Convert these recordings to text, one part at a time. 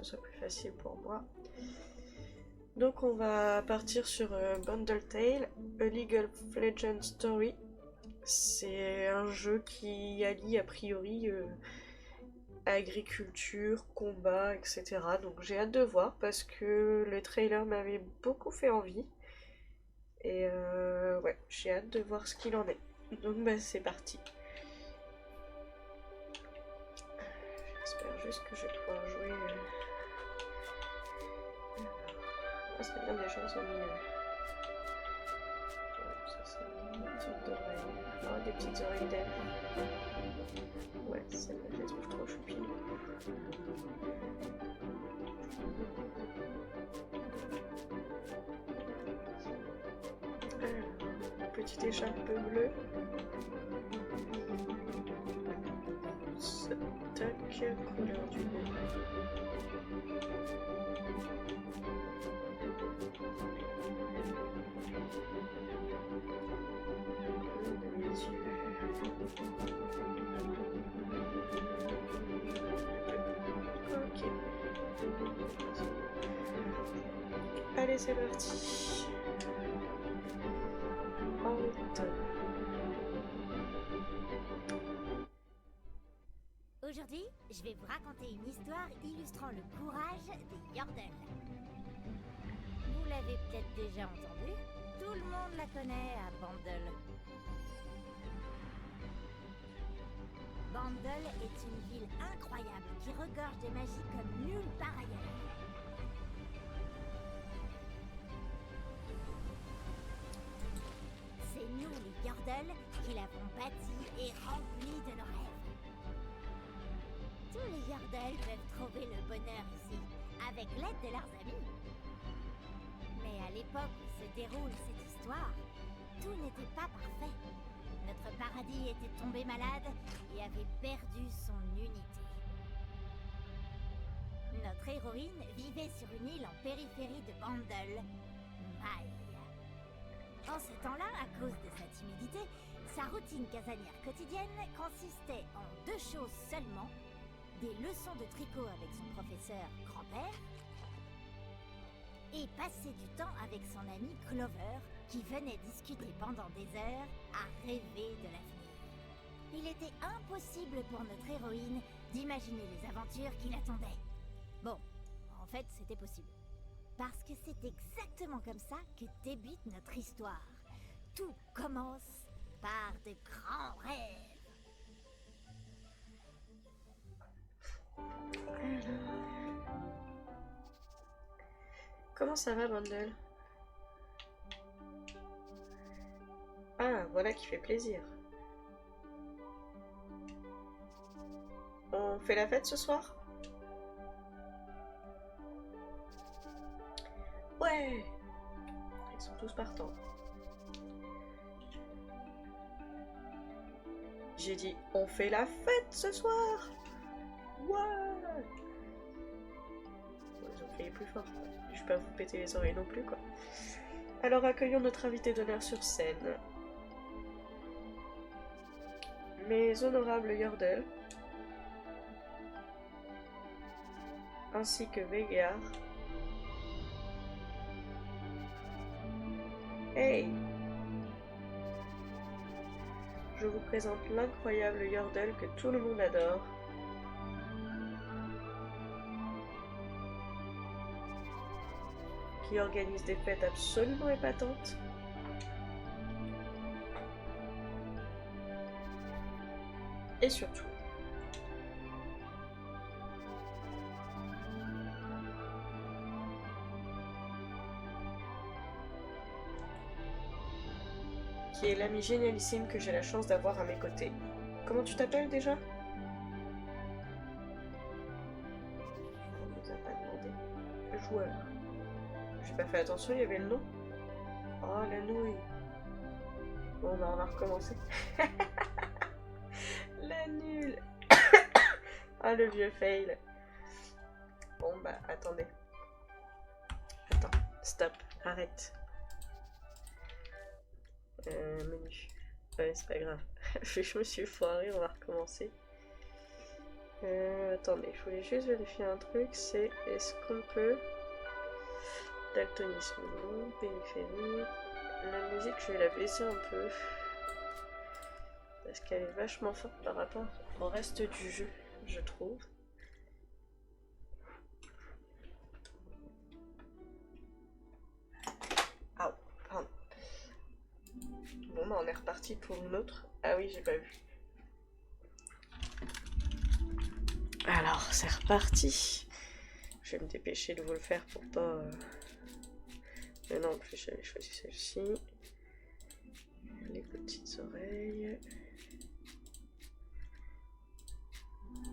soit plus facile pour moi. Donc on va partir sur Bundle Tale, A League of Legends Story. C'est un jeu qui allie a priori agriculture, combat, etc. Donc j'ai hâte de voir parce que le trailer m'avait beaucoup fait envie. Et ouais, j'ai hâte de voir ce qu'il en est. Donc bah c'est parti. J'espère juste que je vais pouvoir jouer. Ah, c'est bien, des gens ont mis. Ça, c'est une petite oreille. Oh, des petites oreilles d'elfe. Ouais, celle-là, je les trouve trop choupies. Petite écharpe bleue. Tac, couleur du nez. Ok. Allez, c'est parti. En route. Aujourd'hui, je vais vous raconter une histoire illustrant le courage des Yordles. Vous l'avez peut-être déjà entendu, tout le monde la connaît à Bandle. Bandle est une ville incroyable qui regorge de magie comme nulle part ailleurs. C'est nous les Yordles qui l'avons bâtie et remplie de nos rêves. Tous les Yordles peuvent trouver le bonheur ici, avec l'aide de leurs amis. Mais à l'époque où se déroule cette histoire, tout n'était pas parfait. Notre paradis était tombé malade et avait perdu son unité. Notre héroïne vivait sur une île en périphérie de Bandle, Maï. En ce temps-là, à cause de sa timidité, sa routine casanière quotidienne consistait en deux choses seulement: des leçons de tricot avec son professeur grand-père et passer du temps avec son ami Clover, qui venait discuter pendant des heures à rêver de l'avenir. Il était impossible pour notre héroïne d'imaginer les aventures qui l'attendaient. Bon, en fait, c'était possible. Parce que c'est exactement comme ça que débute notre histoire. Tout commence par de grands rêves. Comment ça va, Bundle? Ah, voilà qui fait plaisir. On fait la fête ce soir? Ouais! Ils sont tous partants. J'ai dit, on fait la fête ce soir! Ouais! Bon, ils ont crié plus fort. Je vais pas vous péter les oreilles non plus, quoi. Alors accueillons notre invité d'honneur sur scène. Mes honorables Yordles, ainsi que Veigar. Hey! Je vous présente l'incroyable Yordle que tout le monde adore. Qui organise des fêtes absolument épatantes. Et surtout, qui est l'ami génialissime que j'ai la chance d'avoir à mes côtés. Comment tu t'appelles déjà? On nous a pas demandé. Le joueur. J'ai pas fait attention, il y avait le nom. Oh, la nouille. Bon, bah on va recommencer. La nulle. Ah, le vieux fail. Bon, bah attendez. Attends, stop, arrête. Menu. Ouais, c'est pas grave. Je me suis foirée, on va recommencer. Attendez, je voulais juste vérifier un truc, c'est est-ce qu'on peut... Daltonisme, non, périphérique... La musique, je vais la baisser un peu. Parce qu'elle est vachement forte par rapport au reste du jeu, je trouve. Ah, pardon. Bon, bah on est reparti pour une autre. Ah oui, j'ai pas vu. Alors, c'est reparti. Je vais me dépêcher de vous le faire pour pas... Mais non, en plus j'avais choisi celle-ci. Les petites oreilles.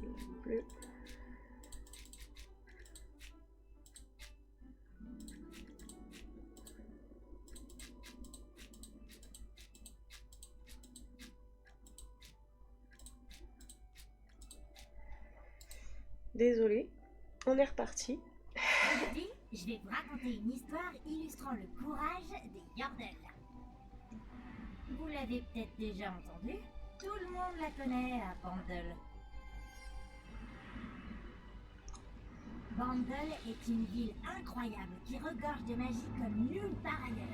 Le bleu. Désolée, on est reparti. Aujourd'hui, je vais vous raconter une histoire illustrant le courage des Yordles. Vous l'avez peut-être déjà entendue, tout le monde la connaît à Bandle. Bandle est une ville incroyable qui regorge de magie comme nulle part ailleurs.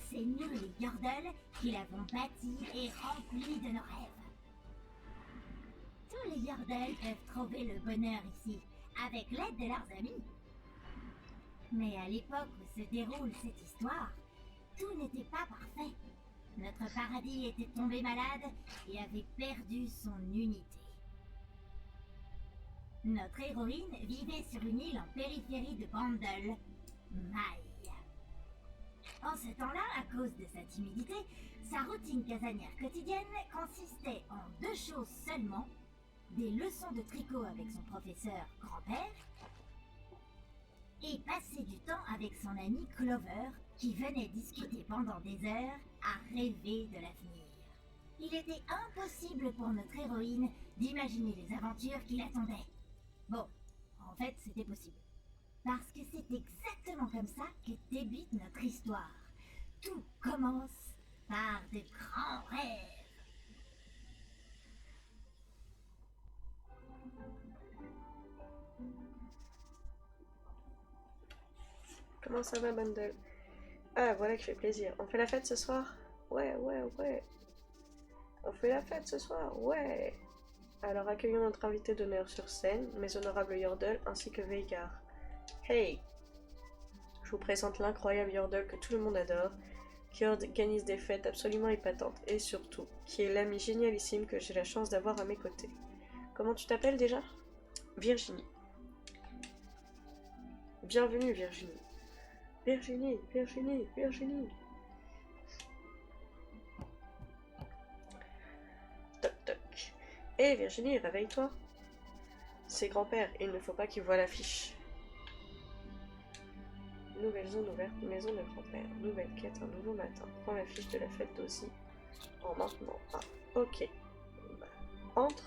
C'est nous les Yordles qui l'avons bâtie et remplie de nos rêves. Tous les Yordles peuvent trouver le bonheur ici, avec l'aide de leurs amis. Mais à l'époque où se déroule cette histoire, tout n'était pas parfait. Notre paradis était tombé malade et avait perdu son unité. Notre héroïne vivait sur une île en périphérie de Bandle, Mai. En ce temps-là, à cause de sa timidité, sa routine casanière quotidienne consistait en 2 choses seulement: des leçons de tricot avec son professeur grand-père et passer du temps avec son ami Clover, qui venait discuter pendant des heures à rêver de l'avenir. Il était impossible pour notre héroïne d'imaginer les aventures qui l'attendaient. Bon, en fait, c'était possible. Parce que c'est exactement comme ça que débute notre histoire. Tout commence par de grands rêves. Comment ça va, Bundle? Ah, voilà qui fait plaisir. On fait la fête ce soir? Ouais. On fait la fête ce soir? Ouais. Alors accueillons notre invité d'honneur sur scène, mes honorables Yordles ainsi que Veigar. Hey! Je vous présente l'incroyable Yordle que tout le monde adore, qui organise des fêtes absolument épatantes et surtout, qui est l'ami génialissime que j'ai la chance d'avoir à mes côtés. Comment tu t'appelles déjà? Virginie. Bienvenue, Virginie. Virginie. Toc toc. Hé Virginie, réveille-toi. C'est grand-père, il ne faut pas qu'il voie l'affiche. Nouvelle zone ouverte, maison de grand-père. Nouvelle quête, un nouveau matin. Prends la fiche de la fête d'Ozzy. En maintenant. Ah, ok. Bah, entre.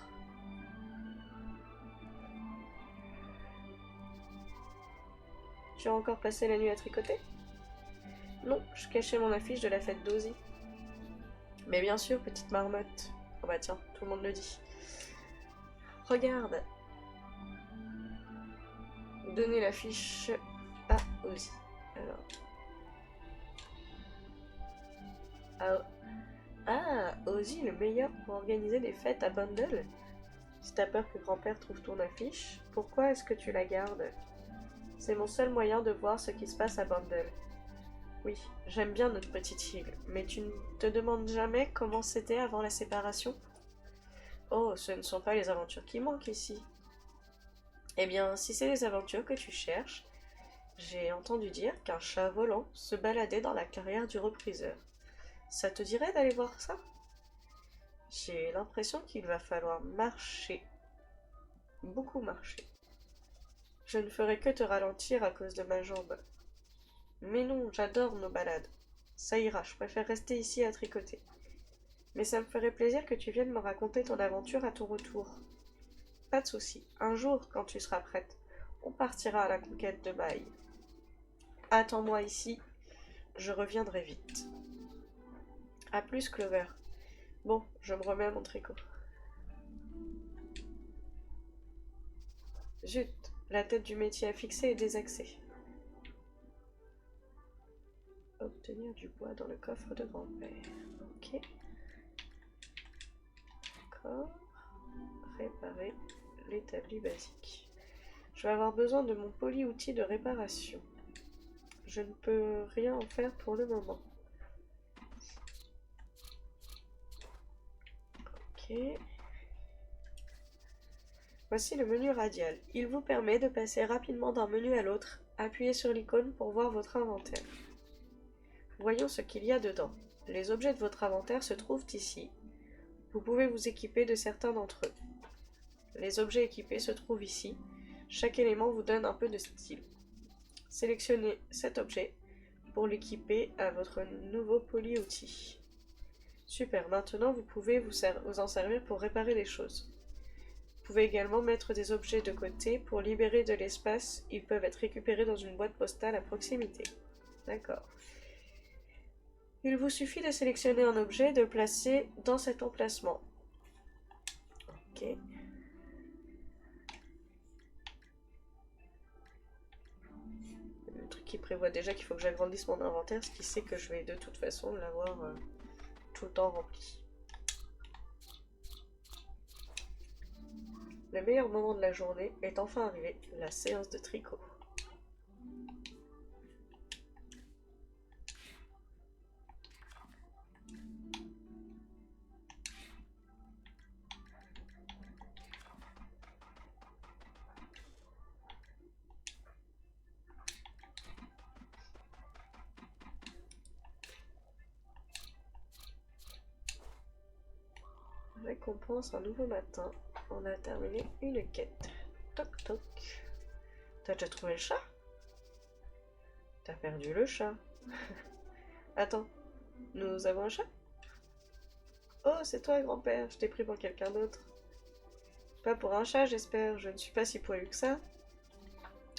Tu as encore passé la nuit à tricoter? Non, je cachais mon affiche de la fête d'Ozzy. Mais bien sûr, petite marmotte. Oh bah tiens, tout le monde le dit. Regarde. Donnez l'affiche à Ozzy. Alors. Ah, Ozzy, le meilleur pour organiser des fêtes à Bundle. Si t'as peur que grand-père trouve ton affiche, pourquoi est-ce que tu la gardes? C'est mon seul moyen de voir ce qui se passe à Bundle. Oui, j'aime bien notre petite île, mais tu ne te demandes jamais comment c'était avant la séparation? Oh, ce ne sont pas les aventures qui manquent ici. Eh bien, si c'est les aventures que tu cherches, j'ai entendu dire qu'un chat volant se baladait dans la carrière du repriseur. Ça te dirait d'aller voir ça? J'ai l'impression qu'il va falloir marcher. Beaucoup marcher. Je ne ferai que te ralentir à cause de ma jambe. Mais non, j'adore nos balades. Ça ira, je préfère rester ici à tricoter. Mais ça me ferait plaisir que tu viennes me raconter ton aventure à ton retour. Pas de souci, un jour, quand tu seras prête, on partira à la conquête de Mai. Attends-moi ici, je reviendrai vite. À plus, Clover. Bon, je me remets à mon tricot. Zut, la tête du métier à fixer est désaxée. Obtenir du bois dans le coffre de grand-père. Ok. D'accord. Réparer l'établi basique. Je vais avoir besoin de mon poly-outil de réparation. Je ne peux rien en faire pour le moment. Ok. Voici le menu radial. Il vous permet de passer rapidement d'un menu à l'autre. Appuyez sur l'icône pour voir votre inventaire. Voyons ce qu'il y a dedans. Les objets de votre inventaire se trouvent ici. Vous pouvez vous équiper de certains d'entre eux. Les objets équipés se trouvent ici. Chaque élément vous donne un peu de style. Sélectionnez cet objet pour l'équiper à votre nouveau poly-outil. Super, maintenant vous pouvez vous en servir pour réparer des choses. Vous pouvez également mettre des objets de côté pour libérer de l'espace. Ils peuvent être récupérés dans une boîte postale à proximité. D'accord. Il vous suffit de sélectionner un objet et de le placer dans cet emplacement. Ok. Le truc qui prévoit déjà qu'il faut que j'agrandisse mon inventaire, ce qui sait que je vais de toute façon l'avoir tout le temps rempli. Le meilleur moment de la journée est enfin arrivé, la séance de tricot. Récompense un nouveau matin. On a terminé une quête. Toc toc. T'as déjà trouvé le chat? T'as perdu le chat. Attends, nous avons un chat? Oh, c'est toi, grand-père. Je t'ai pris pour quelqu'un d'autre. Pas pour un chat, j'espère. Je ne suis pas si poilu que ça.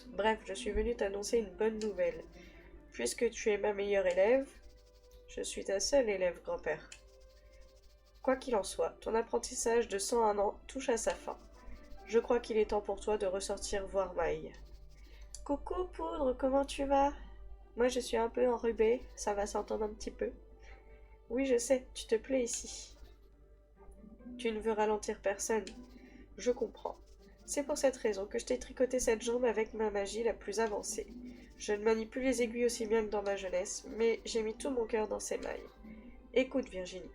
Bref, je suis venue t'annoncer une bonne nouvelle. Puisque tu es ma meilleure élève, je suis ta seule élève, grand-père. Quoi qu'il en soit, ton apprentissage de 101 ans touche à sa fin. Je crois qu'il est temps pour toi de ressortir voir Maï. Coucou, Poudre, comment tu vas? Moi, je suis un peu enrhumée, ça va s'entendre un petit peu. Oui, je sais, tu te plais ici. Tu ne veux ralentir personne. Je comprends. C'est pour cette raison que je t'ai tricoté cette jambe avec ma magie la plus avancée. Je ne manie plus les aiguilles aussi bien que dans ma jeunesse, mais j'ai mis tout mon cœur dans ces mailles. Écoute, Virginie.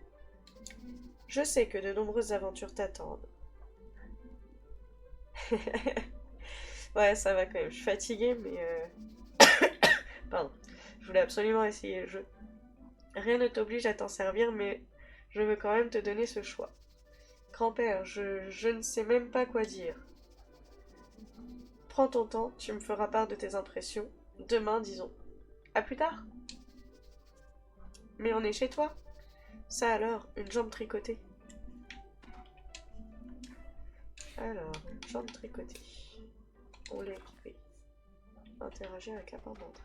Je sais que de nombreuses aventures t'attendent. Ouais, ça va quand même. Je suis fatiguée, mais... Pardon. Je voulais absolument essayer le jeu. Rien ne t'oblige à t'en servir, mais je veux quand même te donner ce choix. Grand-père, je ne sais même pas quoi dire. Prends ton temps, tu me feras part de tes impressions. Demain, disons. À plus tard. Mais on est chez toi. Ça alors, une jambe tricotée. Alors, une jambe tricotée. On l'a équipée. Interagir avec la porte d'entrée.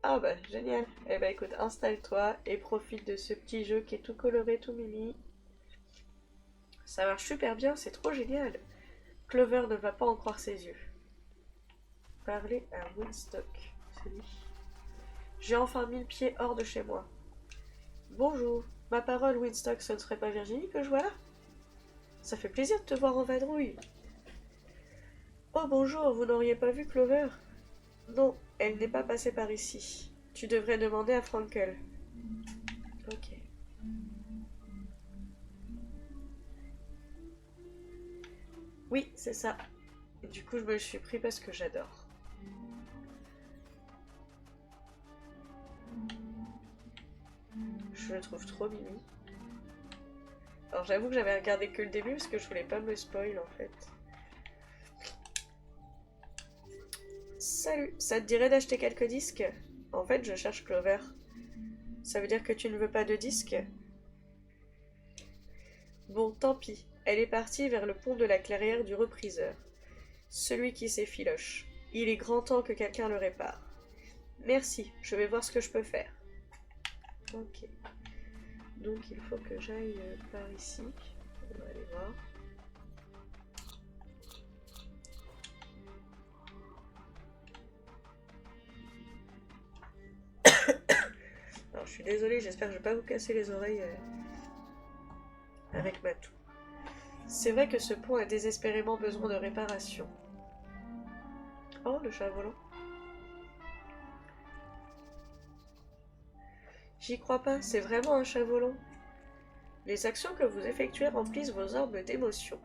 Ah bah, génial. Eh bah écoute, installe-toi et profite de ce petit jeu qui est tout coloré, tout mimi. Ça marche super bien, c'est trop génial. Clover ne va pas en croire ses yeux. Parler à Woodstock. C'est lui. J'ai enfin mis le pied hors de chez moi. Bonjour. Ma parole, Woodstock, ce ne serait pas Virginie que je vois là? Ça fait plaisir de te voir en vadrouille. Oh bonjour, vous n'auriez pas vu Clover? Non, elle n'est pas passée par ici. Tu devrais demander à Frankel. Ok. Oui, c'est ça. Et du coup, je me le suis pris parce que j'adore. Je le trouve trop mimi. Alors j'avoue que j'avais regardé que le début parce que je voulais pas me spoil en fait. Salut, ça te dirait d'acheter quelques disques? En fait, je cherche Clover. Ça veut dire que tu ne veux pas de disques? Bon, tant pis. Elle est partie vers le pont de la clairière du repriseur. Celui qui s'effiloche. Il est grand temps que quelqu'un le répare. Merci, je vais voir ce que je peux faire. Ok. Donc il faut que j'aille par ici. On va aller voir. Alors je suis désolée, j'espère que je vais pas vous casser les oreilles avec ma toux. C'est vrai que ce pont a désespérément besoin de réparation. Oh, le chat volant. J'y crois pas, c'est vraiment un chat volant. Les actions que vous effectuez remplissent vos orbes d'émotion.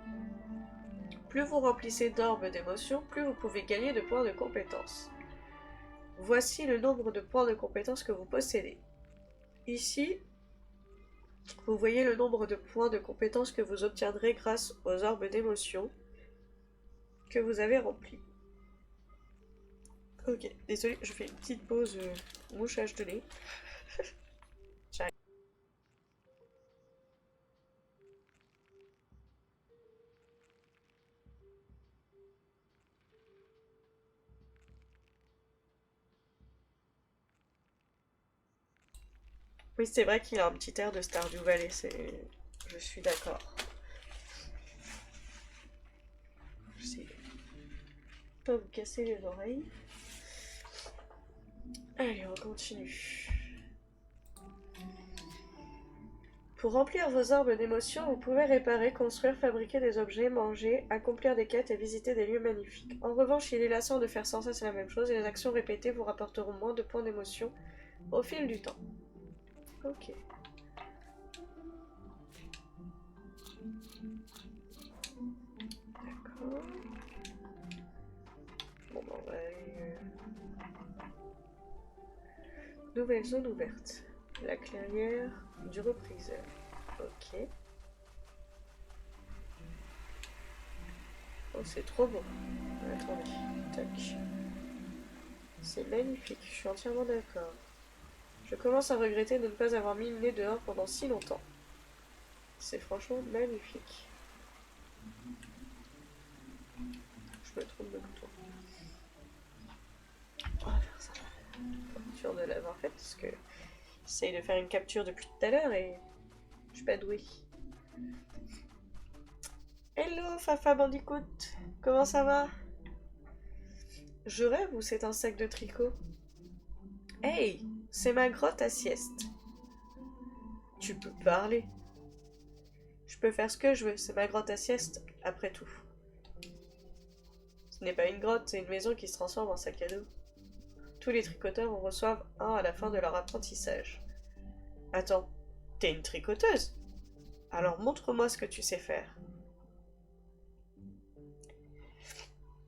Plus vous remplissez d'orbes d'émotion, plus vous pouvez gagner de points de compétence. Voici le nombre de points de compétence que vous possédez. Ici, vous voyez le nombre de points de compétence que vous obtiendrez grâce aux orbes d'émotion que vous avez remplis. Ok, désolé, je fais une petite pause mouchage de nez. J'arrive. Oui, c'est vrai qu'il a un petit air de Stardew Valley, je suis d'accord. Je sais pas vous casser les oreilles. Allez, on continue. Pour remplir vos orbes d'émotion, vous pouvez réparer, construire, fabriquer des objets, manger, accomplir des quêtes et visiter des lieux magnifiques. En revanche, il est lassant de faire sans cesse la même chose et les actions répétées vous rapporteront moins de points d'émotion au fil du temps. Ok. D'accord. Bon, ben, on va aller... Nouvelle zone ouverte. La clairière du repriseur. Ok. Oh, c'est trop beau. Attendez. Tac. C'est magnifique, je suis entièrement d'accord. Je commence à regretter de ne pas avoir mis le nez dehors pendant si longtemps. C'est franchement magnifique. Je me trompe de bouton. On va faire ça. Sûr de l'avoir fait parce que j'essaye de faire une capture depuis tout à l'heure et je suis pas douée. Hello Fafa Bandicoot, comment ça va? Je rêve ou c'est un sac de tricot? Hey, c'est ma grotte à sieste. Tu peux parler. Je peux faire ce que je veux, c'est ma grotte à sieste, après tout. Ce n'est pas une grotte, c'est une maison qui se transforme en sac à dos. Tous les tricoteurs en reçoivent un à la fin de leur apprentissage. Attends, t'es une tricoteuse? Alors montre-moi ce que tu sais faire.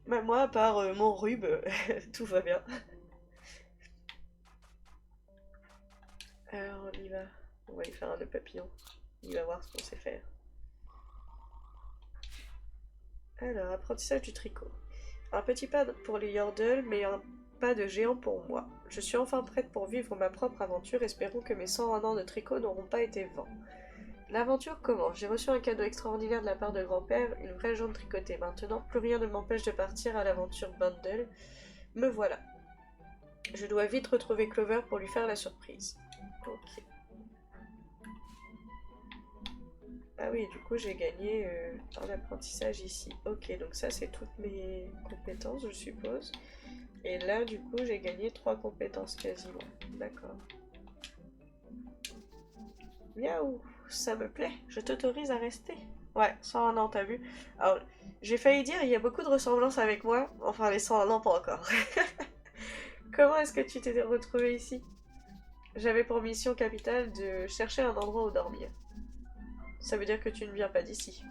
Bah moi, à part mon rube, tout va bien. Alors on y va. On va lui faire un nœud papillon. Il va voir ce qu'on sait faire. Alors, apprentissage du tricot. Un petit pas pour les yordles, mais un pas de géant pour moi. Je suis enfin prête pour vivre ma propre aventure, espérons que mes 101 ans de tricot n'auront pas été vains. L'aventure commence. J'ai reçu un cadeau extraordinaire de la part de grand-père, une vraie jambe tricotée. Maintenant, plus rien ne m'empêche de partir à l'aventure Bundle. Me voilà. Je dois vite retrouver Clover pour lui faire la surprise. Ok. Ah oui, du coup j'ai gagné un apprentissage ici. Ok, donc ça c'est toutes mes compétences, je suppose. Et là, du coup, j'ai gagné 3 compétences quasiment. D'accord. Miaou, ça me plaît, je t'autorise à rester. Ouais, 101 ans, t'as vu? Alors, j'ai failli dire, il y a beaucoup de ressemblances avec moi. Enfin, les 101 ans, pas encore. Comment est-ce que tu t'es retrouvé ici? J'avais pour mission capitale de chercher un endroit où dormir. Ça veut dire que tu ne viens pas d'ici.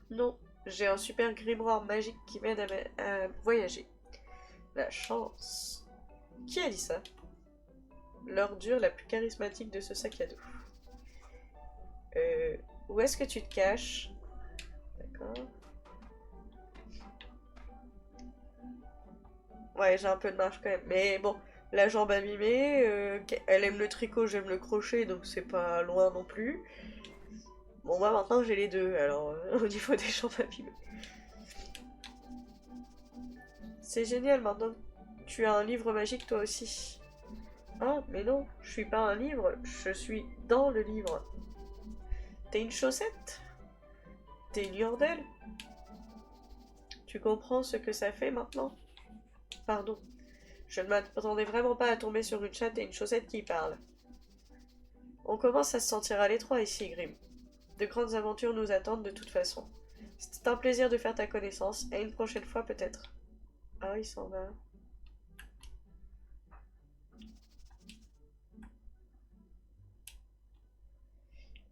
Non, j'ai un super grimoire magique qui m'aide à voyager. La chance. Qui a dit ça? L'ordure la plus charismatique de ce sac à dos. Où est-ce que tu te caches? D'accord. Ouais, j'ai un peu de marge quand même. Mais bon, la jambe abîmée, elle aime le tricot, j'aime le crochet, donc c'est pas loin non plus. Bon, moi maintenant j'ai les deux, alors au niveau des jambes abîmées. C'est génial, maintenant tu as un livre magique toi aussi. Ah, mais non, je suis pas un livre, je suis dans le livre. T'es une chaussette? T'es une yordle? Tu comprends ce que ça fait maintenant? Pardon, je ne m'attendais vraiment pas à tomber sur une chatte et une chaussette qui parlent. On commence à se sentir à l'étroit ici, Grim. De grandes aventures nous attendent de toute façon. C'est un plaisir de faire ta connaissance, et une prochaine fois peut-être. Ah, il s'en va.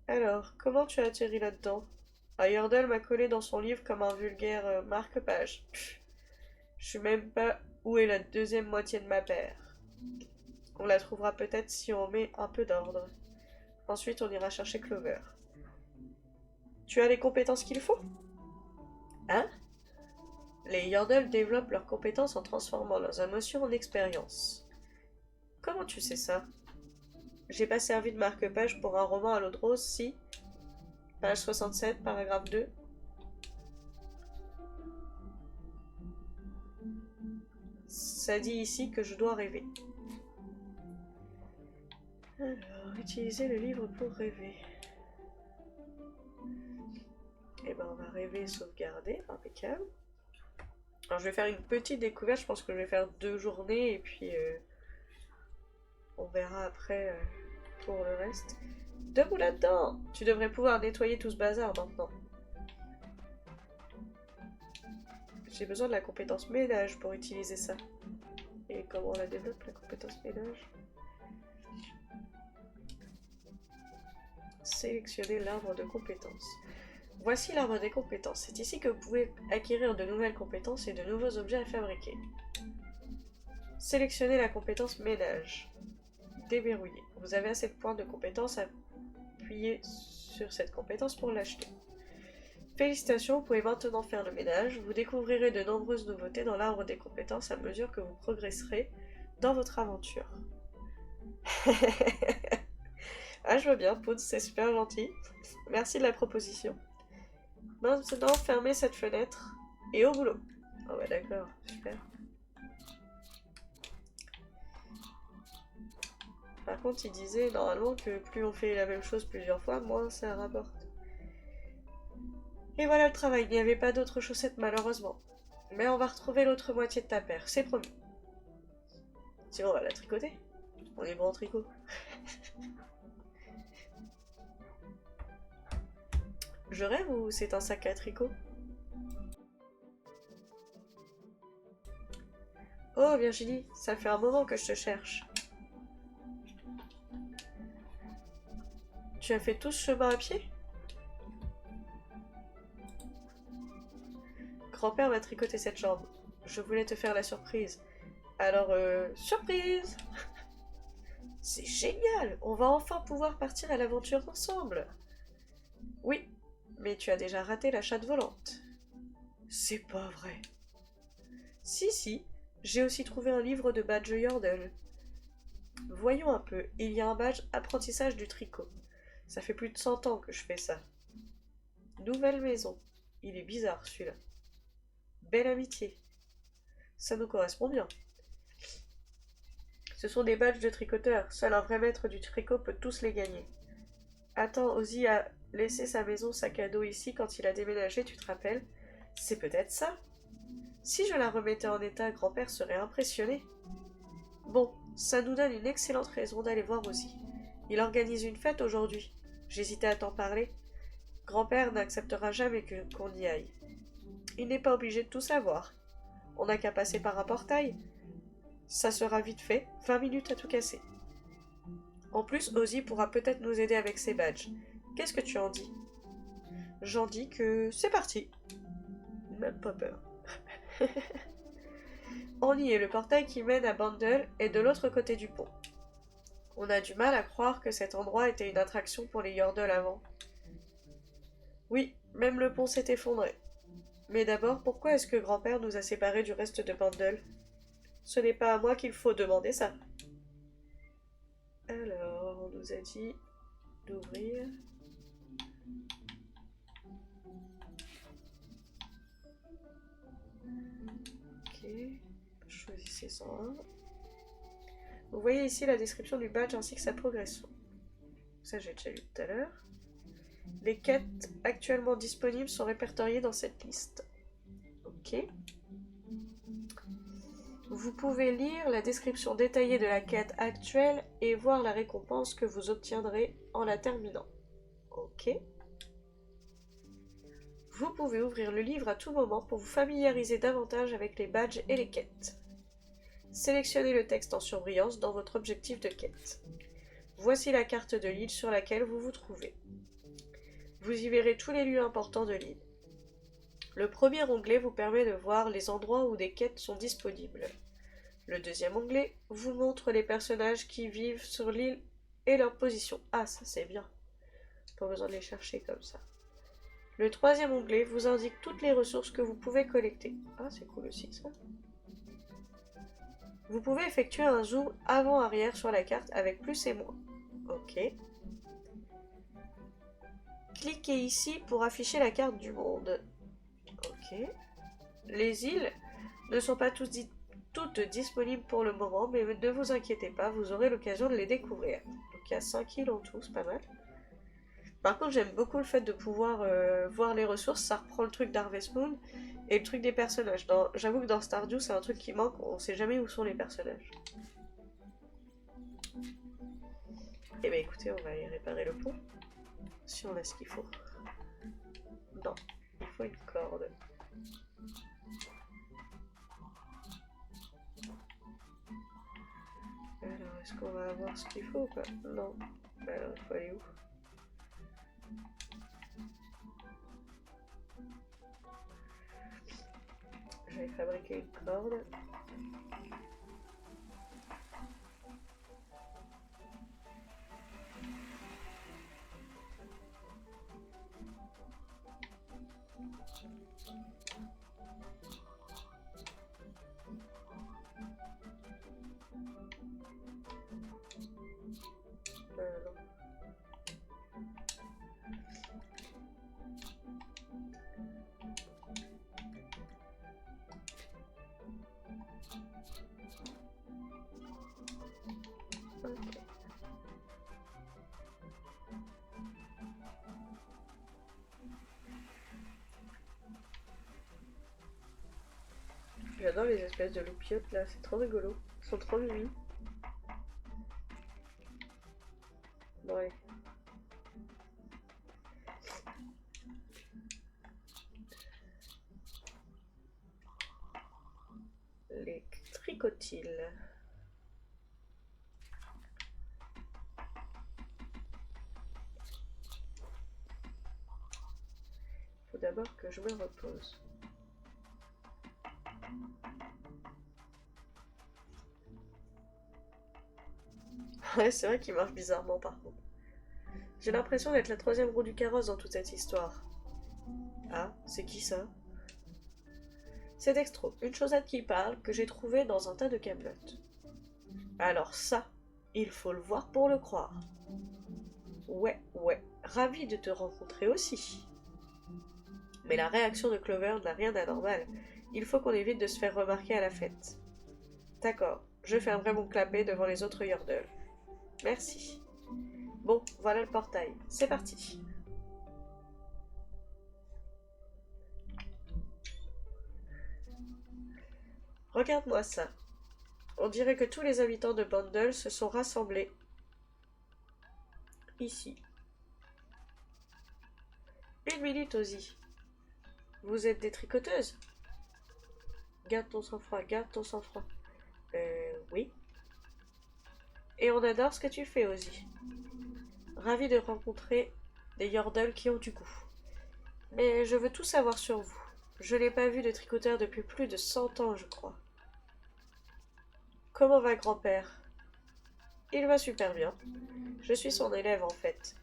Alors, comment tu as atterri là-dedans? Ah, Yordle m'a collé dans son livre comme un vulgaire marque-page. Je sais même pas où est la deuxième moitié de ma paire. On la trouvera peut-être si on met un peu d'ordre. Ensuite, on ira chercher Clover. Tu as les compétences qu'il faut? Hein? Les Yordles développent leurs compétences en transformant leurs émotions en expériences. Comment tu sais ça? J'ai pas servi de marque-page pour un roman à l'eau de rose, si? Page 67, paragraphe 2. Ça dit ici que je dois rêver. Alors, utiliser le livre pour rêver. Eh ben, on va rêver et sauvegarder, impeccable. Alors, je vais faire une petite découverte, je pense que je vais faire 2 journées, et puis on verra après pour le reste. Debout là-dedans! Tu devrais pouvoir nettoyer tout ce bazar maintenant. J'ai besoin de la compétence ménage pour utiliser ça. Et comment on la développe, la compétence ménage? Sélectionner l'arbre de compétences. Voici l'arbre des compétences. C'est ici que vous pouvez acquérir de nouvelles compétences et de nouveaux objets à fabriquer. Sélectionnez la compétence ménage. Déverrouiller. Vous avez assez de points de compétence, appuyez sur cette compétence pour l'acheter. Félicitations, vous pouvez maintenant faire le ménage. Vous découvrirez de nombreuses nouveautés dans l'arbre des compétences à mesure que vous progresserez dans votre aventure. Ah, je veux bien, Poudre, c'est super gentil. Merci de la proposition. Maintenant, fermez cette fenêtre et au boulot. Oh bah d'accord, super. Par contre, il disait normalement que plus on fait la même chose plusieurs fois, moins ça rapporte. Et voilà le travail, il n'y avait pas d'autres chaussettes malheureusement. Mais on va retrouver l'autre moitié de ta paire, c'est promis. Sinon on va la tricoter. On est bon en tricot. Je rêve ou c'est un sac à tricot? Oh Virginie, ça fait un moment que je te cherche. Tu as fait tout ce chemin à pied? Grand-père m'a tricoté cette jambe. Je voulais te faire la surprise. Alors, surprise! C'est génial! On va enfin pouvoir partir à l'aventure ensemble! Oui, mais tu as déjà raté la chatte volante. C'est pas vrai. Si, j'ai aussi trouvé un livre de badge Yordle. Voyons un peu, il y a un badge apprentissage du tricot. Ça fait plus de 100 ans que je fais ça. Nouvelle maison. Il est bizarre celui-là. Belle amitié. Ça nous correspond bien. Ce sont des badges de tricoteurs. Seul un vrai maître du tricot peut tous les gagner. Attends, Ozzy a laissé sa maison sac à dos ici quand il a déménagé, tu te rappelles? C'est peut-être ça? Si je la remettais en état, grand-père serait impressionné. Bon, ça nous donne une excellente raison d'aller voir Ozzy. Il organise une fête aujourd'hui. J'hésitais à t'en parler. Grand-père n'acceptera jamais qu'on y aille. Il n'est pas obligé de tout savoir. On n'a qu'à passer par un portail. Ça sera vite fait, 20 minutes à tout casser. En plus, Ozzy pourra peut-être nous aider avec ses badges. Qu'est-ce que tu en dis? J'en dis que c'est parti. Même pas peur. On y est, le portail qui mène à Bandle est de l'autre côté du pont. On a du mal à croire que cet endroit était une attraction pour les Yordles avant. Oui, même le pont s'est effondré. Mais d'abord, pourquoi est-ce que grand-père nous a séparés du reste de Bandle? Ce n'est pas à moi qu'il faut demander ça. Alors, on nous a dit d'ouvrir. Ok, choisissez 101. Vous voyez ici la description du badge ainsi que sa progression. Ça, j'ai déjà lu tout à l'heure. Les quêtes actuellement disponibles sont répertoriées dans cette liste. Ok. Vous pouvez lire la description détaillée de la quête actuelle et voir la récompense que vous obtiendrez en la terminant. Ok. Vous pouvez ouvrir le livre à tout moment pour vous familiariser davantage avec les badges et les quêtes. Sélectionnez le texte en surbrillance dans votre objectif de quête. Voici la carte de l'île sur laquelle vous vous trouvez. Vous y verrez tous les lieux importants de l'île. Le premier onglet vous permet de voir les endroits où des quêtes sont disponibles. Le deuxième onglet vous montre les personnages qui vivent sur l'île et leur position. Ah, ça c'est bien. Pas besoin de les chercher comme ça. Le troisième onglet vous indique toutes les ressources que vous pouvez collecter. Ah, c'est cool aussi ça. Vous pouvez effectuer un zoom avant-arrière sur la carte avec plus et moins. Ok. Cliquez ici pour afficher la carte du monde. Ok. Les îles ne sont pas toutes disponibles pour le moment, mais ne vous inquiétez pas, vous aurez l'occasion de les découvrir. Donc il y a 5 îles en tout, c'est pas mal. Par contre, j'aime beaucoup le fait de pouvoir voir les ressources, ça reprend le truc d'Harvest Moon et le truc des personnages. J'avoue que dans Stardew, c'est un truc qui manque, on sait jamais où sont les personnages. Eh bien écoutez, on va aller réparer le pont. Si on a ce qu'il faut. Non, il faut une corde. Alors, est-ce qu'on va avoir ce qu'il faut ou pas? Non. Alors, il faut aller où? Je vais fabriquer une corde. Non. Ok. J'adore les espèces de loupiotes là, c'est trop rigolo. Ils sont trop mignons. Ouais. Les tricotiles. Faut d'abord que je me repose. Ouais, c'est vrai qu'il marche bizarrement par contre. J'ai l'impression d'être la troisième roue du carrosse dans toute cette histoire. Ah, c'est qui ça? C'est Dextro, une chaussette qui parle que j'ai trouvée dans un tas de camelotes. Alors ça, il faut le voir pour le croire. Ouais, ravi de te rencontrer aussi. Mais la réaction de Clover n'a rien d'anormal. Il faut qu'on évite de se faire remarquer à la fête. D'accord, je fermerai mon clapet devant les autres Yordles. Merci. Bon, voilà le portail. C'est parti. Regarde-moi ça. On dirait que tous les habitants de Bundle se sont rassemblés ici. Une minute, Ozzy. Vous êtes des tricoteuses? Garde ton sang-froid, garde ton sang-froid. Oui. Et on adore ce que tu fais, Ozzy. Ravi de rencontrer des Yordles qui ont du goût. Mais je veux tout savoir sur vous. Je n'ai pas vu de tricoteur depuis plus de 100 ans, je crois. Comment va grand-père? Il va super bien. Je suis son élève, en fait.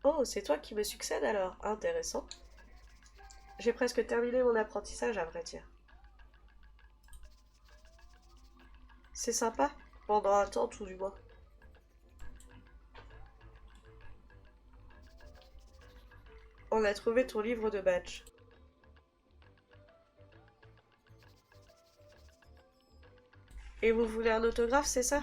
Oh, c'est toi qui me succèdes alors. Intéressant. J'ai presque terminé mon apprentissage, à vrai dire. C'est sympa, pendant un temps tout du moins. On a trouvé ton livre de badge. Et vous voulez un autographe, c'est ça?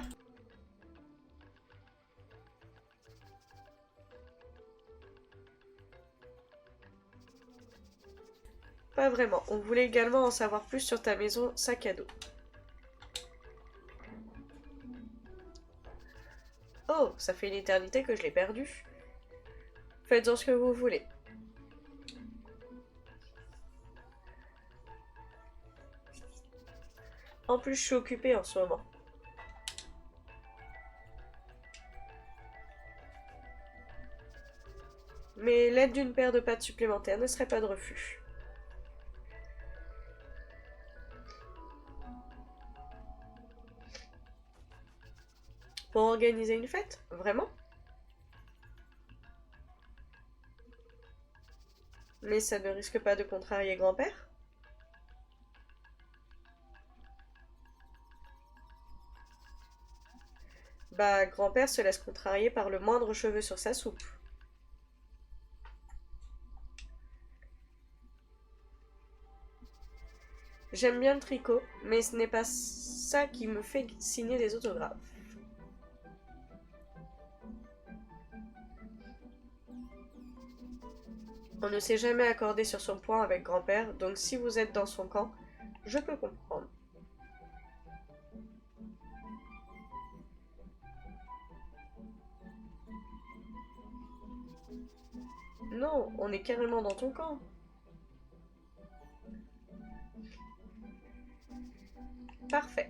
Pas vraiment. On voulait également en savoir plus sur ta maison sac à dos. Oh, ça fait une éternité que je l'ai perdu. Faites-en ce que vous voulez. En plus, je suis occupée en ce moment. Mais l'aide d'une paire de pattes supplémentaires ne serait pas de refus. Pour organiser une fête? Vraiment? Mais ça ne risque pas de contrarier grand-père? Bah, grand-père se laisse contrarier par le moindre cheveu sur sa soupe. J'aime bien le tricot, mais ce n'est pas ça qui me fait signer des autographes. On ne s'est jamais accordé sur son point avec grand-père, donc si vous êtes dans son camp, je peux comprendre. Non, on est carrément dans ton camp. Parfait.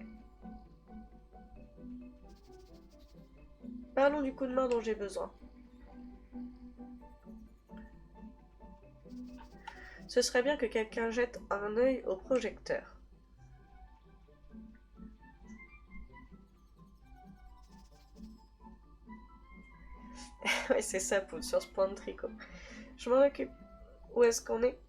Parlons du coup de main dont j'ai besoin. Ce serait bien que quelqu'un jette un œil au projecteur. Ouais, c'est ça, Poudre, sur ce point de tricot. Je m'en occupe. Où est-ce qu'on est?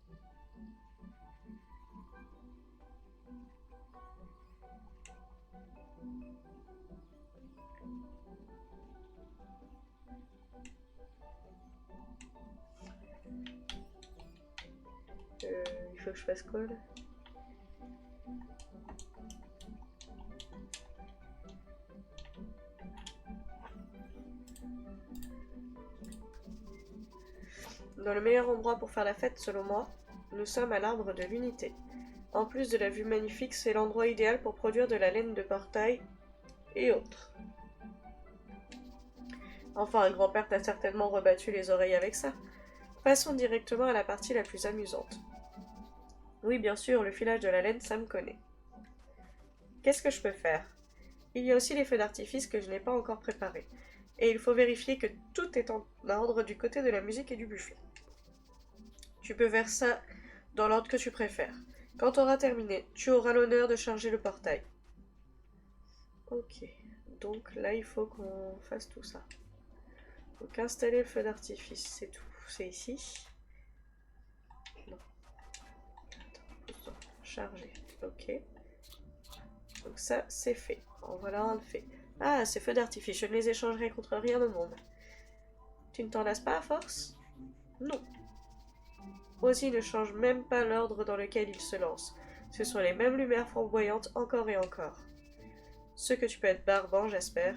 Il faut que je fasse quoi là? Dans le meilleur endroit pour faire la fête, selon moi, nous sommes à l'arbre de l'unité. En plus de la vue magnifique, c'est l'endroit idéal pour produire de la laine de portail et autres. Enfin, un grand-père t'a certainement rebattu les oreilles avec ça. Passons directement à la partie la plus amusante. Oui, bien sûr, le filage de la laine, ça me connaît. Qu'est-ce que je peux faire? Il y a aussi les feux d'artifice que je n'ai pas encore préparés. Et il faut vérifier que tout est en ordre du côté de la musique et du buffet. Tu peux faire ça dans l'ordre que tu préfères. Quand tu auras terminé, tu auras l'honneur de charger le portail. Ok, donc là il faut qu'on fasse tout ça. Donc installer le feu d'artifice, c'est tout. C'est ici. Non. Attends, charger. Ok. Donc ça, c'est fait. En voilà un de fait. Ah, ces feux d'artifice, je ne les échangerai contre rien au monde. Tu ne t'en lasses pas à force? Non. Ozzy ne change même pas l'ordre dans lequel il se lance. Ce sont les mêmes lumières flamboyantes encore et encore. Ce que tu peux être barbant, j'espère.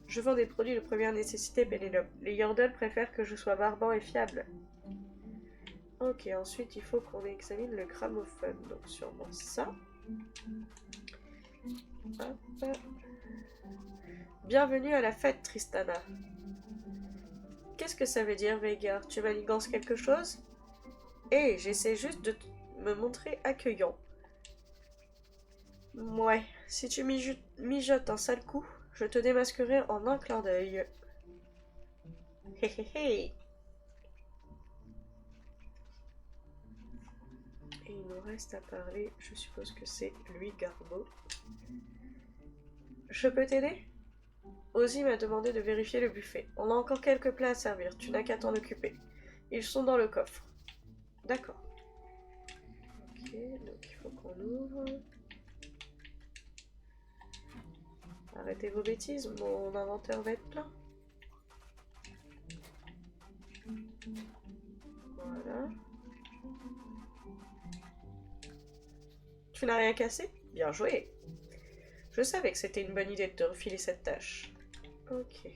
Je vends des produits de première nécessité, Pénélope. Les Yordles préfèrent que je sois barbant et fiable. Ok, ensuite il faut qu'on examine le gramophone. Donc sûrement ça. Hop. Bienvenue à la fête, Tristana. Qu'est-ce que ça veut dire, Veigar? Tu manigances quelque chose? Hé, j'essaie juste de me montrer accueillant. Ouais, si tu mijotes un sale coup, je te démasquerai en un clin d'œil. Hé hé hé. Et il nous reste à parler, je suppose que c'est lui, Garbo. Je peux t'aider? Ozzy m'a demandé de vérifier le buffet. On a encore quelques plats à servir, tu n'as qu'à t'en occuper. Ils sont dans le coffre. D'accord. Ok, donc il faut qu'on ouvre. Arrêtez vos bêtises, mon inventaire va être plein. Voilà. Tu n'as rien cassé? Bien joué. Je savais que c'était une bonne idée de te refiler cette tâche. Ok.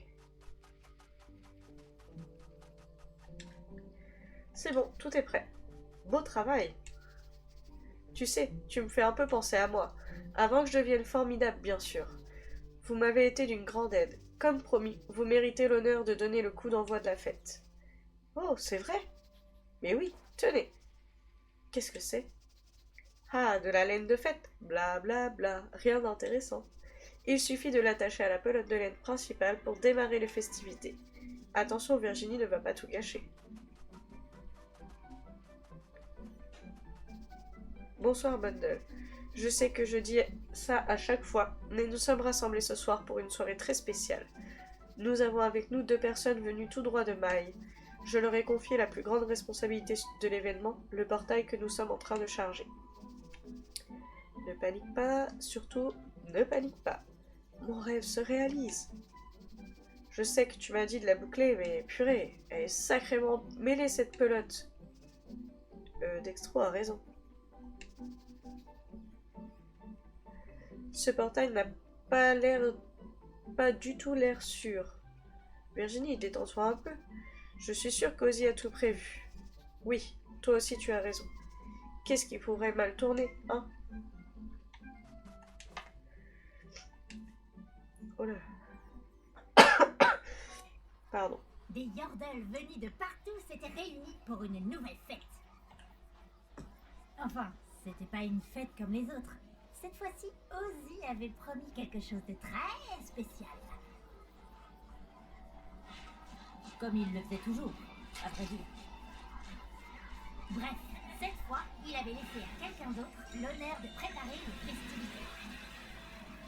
C'est bon, tout est prêt. Beau travail. Tu sais, tu me fais un peu penser à moi. Avant que je devienne formidable, bien sûr. Vous m'avez été d'une grande aide. Comme promis, vous méritez l'honneur de donner le coup d'envoi de la fête. Oh, c'est vrai? Mais oui, tenez. Qu'est-ce que c'est? Ah, de la laine de fête. Bla bla bla. Rien d'intéressant. Il suffit de l'attacher à la pelote de laine principale pour démarrer les festivités. Attention, Virginie ne va pas tout gâcher. Bonsoir, Bundle. Je sais que je dis ça à chaque fois, mais nous sommes rassemblés ce soir pour une soirée très spéciale. Nous avons avec nous 2 personnes venues tout droit de Maille. Je leur ai confié la plus grande responsabilité de l'événement, le portail que nous sommes en train de charger. Ne panique pas, surtout, ne panique pas. Mon rêve se réalise. Je sais que tu m'as dit de la boucler, mais purée, elle est sacrément mêlée cette pelote. Dextro a raison. Ce portail n'a pas du tout l'air sûr. Virginie, détends-toi un peu. Je suis sûre qu'Ozzy a tout prévu. Oui, toi aussi tu as raison. Qu'est-ce qui pourrait mal tourner, hein? Oh là. Pardon. Des Yordles venus de partout s'étaient réunis pour une nouvelle fête. Enfin, c'était pas une fête comme les autres. Cette fois-ci, Ozzy avait promis quelque chose de très spécial. Comme il le faisait toujours, à vrai dire. Bref, cette fois, il avait laissé à quelqu'un d'autre l'honneur de préparer les festivités.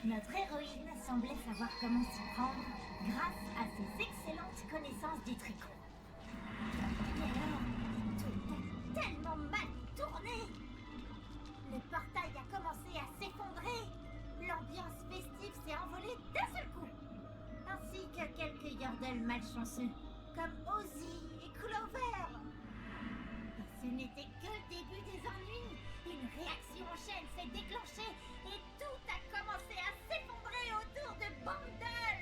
Notre héroïne semblait savoir comment s'y prendre grâce à ses excellentes connaissances du tricot. Et alors, tout a tellement mal tourné. Le portail a commencé à s'effondrer. L'ambiance festive s'est envolée d'un seul coup. Ainsi que quelques Yordles malchanceux, comme Ozzy et Clover. Et ce n'était que le début des ennuis. Une réaction en chaîne s'est déclenchée et tout a commencé à s'effondrer autour de Bundle.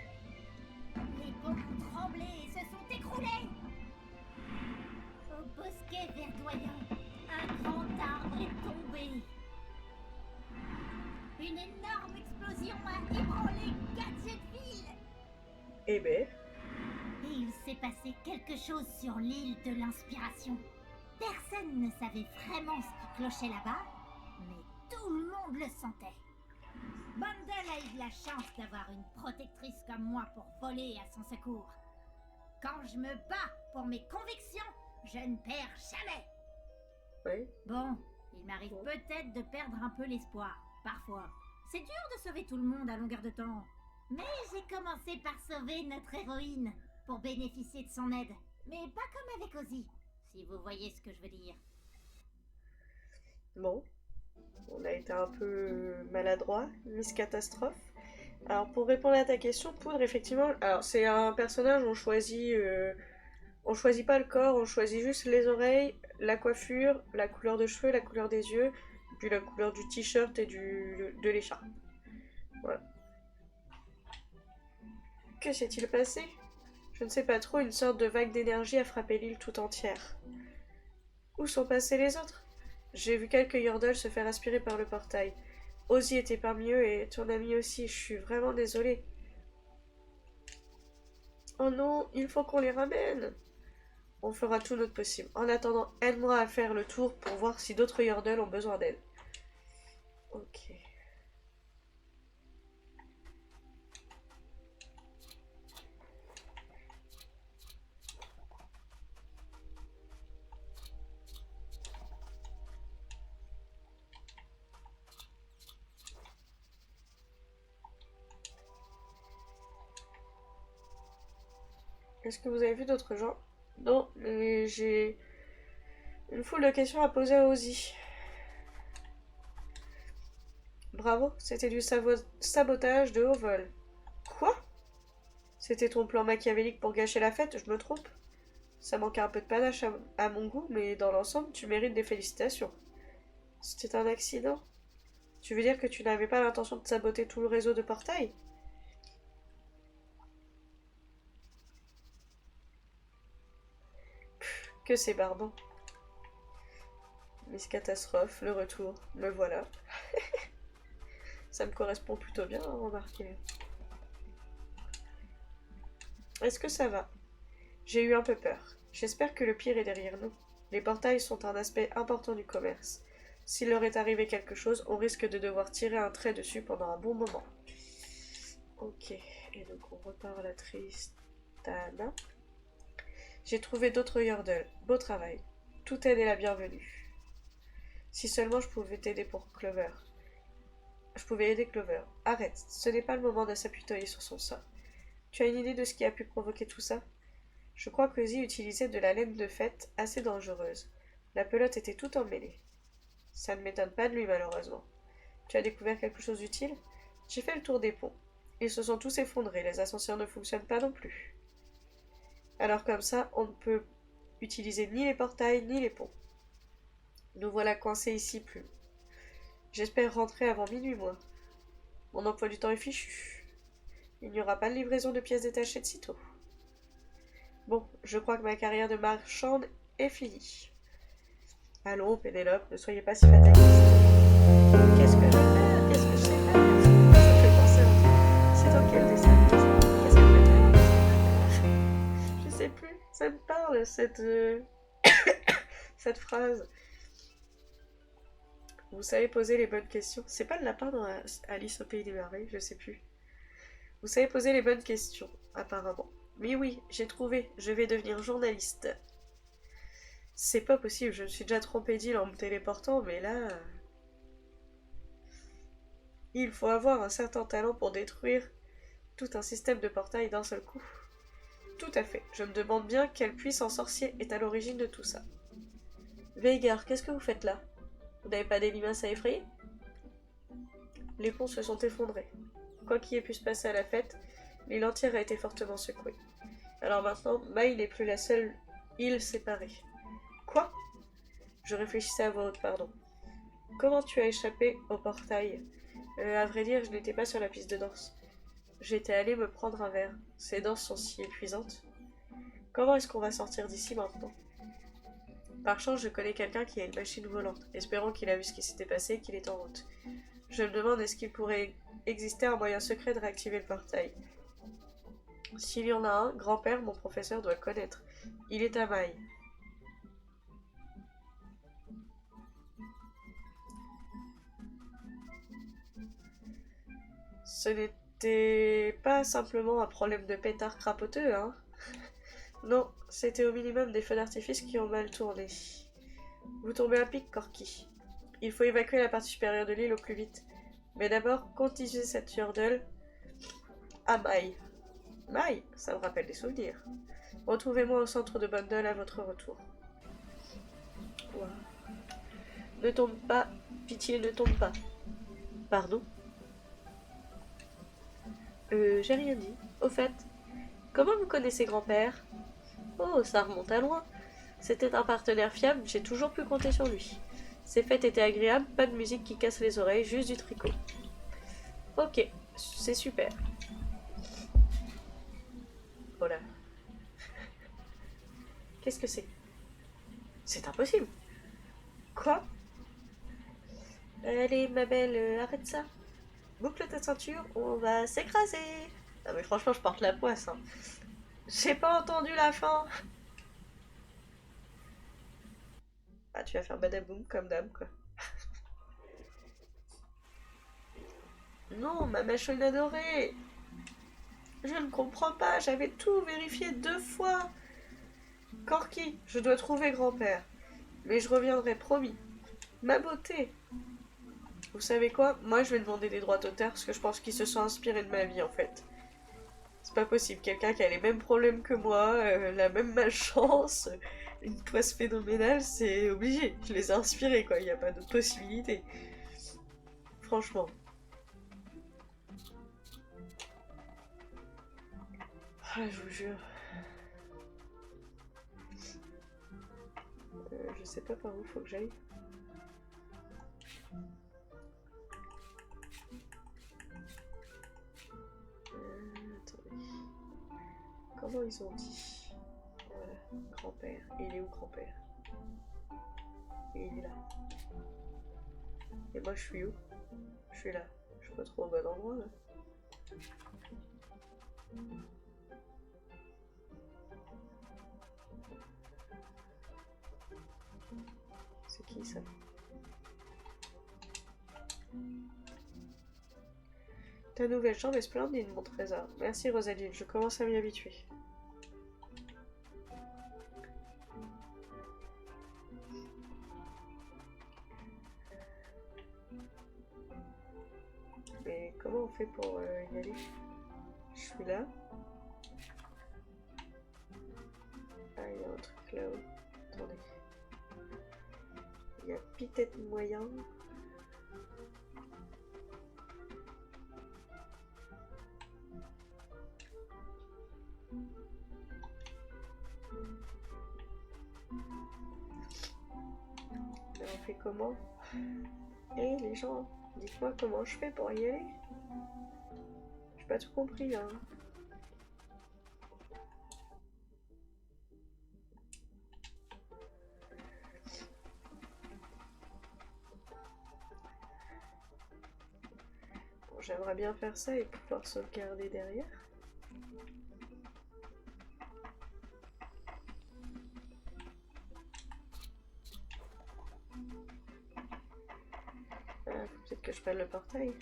Les ponts ont tremblé et se sont écroulés. Au bosquet verdoyant, un grand arbre est tombé. Une énorme explosion a ébranlé Gadgetville. Eh ben. Et il s'est passé quelque chose sur l'île de l'inspiration. Personne ne savait vraiment ce qui clochait là-bas, mais tout le monde le sentait. Bundle a eu de la chance d'avoir une protectrice comme moi pour voler à son secours. Quand je me bats pour mes convictions, je ne perds jamais. Oui. Bon, il m'arrive peut-être de perdre un peu l'espoir, parfois. C'est dur de sauver tout le monde à longueur de temps. Mais j'ai commencé par sauver notre héroïne, pour bénéficier de son aide. Mais pas comme avec Ozzy, si vous voyez ce que je veux dire. Bon. On a été un peu maladroit, Miss Catastrophe. Alors pour répondre à ta question, Poudre, effectivement, alors c'est un personnage, on choisit pas le corps, on choisit juste les oreilles, la coiffure, la couleur de cheveux, la couleur des yeux, puis la couleur du t-shirt et de l'écharpe. Voilà. Que s'est-il passé? Je ne sais pas trop, une sorte de vague d'énergie a frappé l'île tout entière. Où sont passés les autres? J'ai vu quelques Yordles se faire aspirer par le portail. Ozzy était parmi eux et ton ami aussi, je suis vraiment désolée. Oh non, il faut qu'on les ramène. On fera tout notre possible. En attendant, aide-moi à faire le tour pour voir si d'autres Yordles ont besoin d'aide. Ok. Est-ce que vous avez vu d'autres gens? Non, mais j'ai une foule de questions à poser à Ozzy. Bravo, c'était du sabotage de haut vol. Quoi? C'était ton plan machiavélique pour gâcher la fête, je me trompe? Ça manquait un peu de panache à mon goût, mais dans l'ensemble, tu mérites des félicitations. C'était un accident? Tu veux dire que tu n'avais pas l'intention de saboter tout le réseau de portail? Que c'est barbant. Miss Catastrophe, le retour, me voilà. Ça me correspond plutôt bien, hein, remarquez. Est-ce que ça va? J'ai eu un peu peur. J'espère que le pire est derrière nous. Les portails sont un aspect important du commerce. S'il leur est arrivé quelque chose, on risque de devoir tirer un trait dessus pendant un bon moment. Ok, et donc on repart à la Tristana. J'ai trouvé d'autres Yordles. Beau travail. Toute aide est la bienvenue. Si seulement je pouvais t'aider pour Clover. Je pouvais aider Clover. Arrête, ce n'est pas le moment de s'apitoyer sur son sort. Tu as une idée de ce qui a pu provoquer tout ça? Je crois que Ozzy utilisait de la laine de fête assez dangereuse. La pelote était toute emmêlée. Ça ne m'étonne pas de lui, malheureusement. Tu as découvert quelque chose d'utile? J'ai fait le tour des ponts. Ils se sont tous effondrés, les ascenseurs ne fonctionnent pas non plus. Alors comme ça, on ne peut utiliser ni les portails ni les ponts. Nous voilà coincés ici plus. J'espère rentrer avant minuit, moi. Mon emploi du temps est fichu. Il n'y aura pas de livraison de pièces détachées de sitôt. Bon, je crois que ma carrière de marchande est finie. Allons, Pénélope, ne soyez pas si fataliste. Qu'est-ce que je vais faire? Qu'est-ce que je sais faire? Ça me fait penser à... C'est dans quel dessin animé? Qu'est-ce que je vais faire? Je sais plus. Ça me parle, cette phrase. Vous savez poser les bonnes questions. C'est pas le lapin dans Alice au Pays des Merveilles, je sais plus. Vous savez poser les bonnes questions, apparemment. Mais oui, j'ai trouvé. Je vais devenir journaliste. C'est pas possible, je me suis déjà trompée d'île en me téléportant, mais là... Il faut avoir un certain talent pour détruire tout un système de portail d'un seul coup. Tout à fait. Je me demande bien quel puissant sorcier est à l'origine de tout ça. Veigar, qu'est-ce que vous faites là? Vous n'avez pas des limaces à effrayer? Les ponts se sont effondrés. Quoi qu'il ait pu se passer à la fête, l'île entière a été fortement secouée. Alors maintenant, Maï n'est plus la seule île séparée. Quoi? Je réfléchissais à voix haute, pardon. Comment tu as échappé au portail? À vrai dire, je n'étais pas sur la piste de danse. J'étais allée me prendre un verre. Ces danses sont si épuisantes. Comment est-ce qu'on va sortir d'ici maintenant? Par chance, je connais quelqu'un qui a une machine volante. Espérons qu'il a vu ce qui s'était passé et qu'il est en route. Je me demande est-ce qu'il pourrait exister un moyen secret de réactiver le portail. S'il y en a un, grand-père, mon professeur, doit le connaître. Il est à Maï. Ce n'était pas simplement un problème de pétard crapoteux, hein? Non, c'était au minimum des feux d'artifice qui ont mal tourné. Vous tombez à pic, Corky. Il faut évacuer la partie supérieure de l'île au plus vite. Mais d'abord, conduisez cette Yordle à Maï. Maï, ça me rappelle des souvenirs. Retrouvez-moi au centre de Bundle à votre retour. Wow. Ne tombe pas, pitié, ne tombe pas. Pardon? J'ai rien dit. Au fait, comment vous connaissez grand-père? Oh, ça remonte à loin. C'était un partenaire fiable, j'ai toujours pu compter sur lui. Ces fêtes étaient agréables, pas de musique qui casse les oreilles, juste du tricot. Ok, c'est super. Voilà. Qu'est-ce que c'est? C'est impossible. Quoi? Allez, ma belle, arrête ça. Boucle ta ceinture, on va s'écraser. Non mais franchement, je porte la poisse. Hein. J'ai pas entendu la fin. Ah, tu vas faire badaboum comme dame, quoi. Non, ma machine adorée. Je ne comprends pas, j'avais tout vérifié 2 fois. Corky, je dois trouver grand-père. Mais je reviendrai, promis. Ma beauté. Vous savez quoi? Moi, je vais demander des droits d'auteur parce que je pense qu'ils se sont inspirés de ma vie, en fait. C'est pas possible. Quelqu'un qui a les mêmes problèmes que moi, la même malchance, une poisse phénoménale, c'est obligé. Je les ai inspirés, quoi. Il n'y a pas d'autre possibilité. Franchement. Ah, je vous jure. Je sais pas par où faut que j'aille. Comment ils ont dit? Voilà, grand-père. Il est où grand-père? Il est là. Et moi je suis où? Je suis là. Je suis pas trop au bon endroit là. C'est qui ça? Ta nouvelle chambre est splendide, mon trésor. Merci Rosaline, je commence à m'y habituer. Mais comment on fait pour y aller? Je suis là. Ah, il y a un truc là-haut. Attendez. Il y a peut-être moyen. Mais on fait comment? Eh les gens, dites-moi comment je fais pour y aller? J'ai pas tout compris hein. Bon, j'aimerais bien faire ça et pouvoir sauvegarder derrière. Peut-être que je prenne le portail.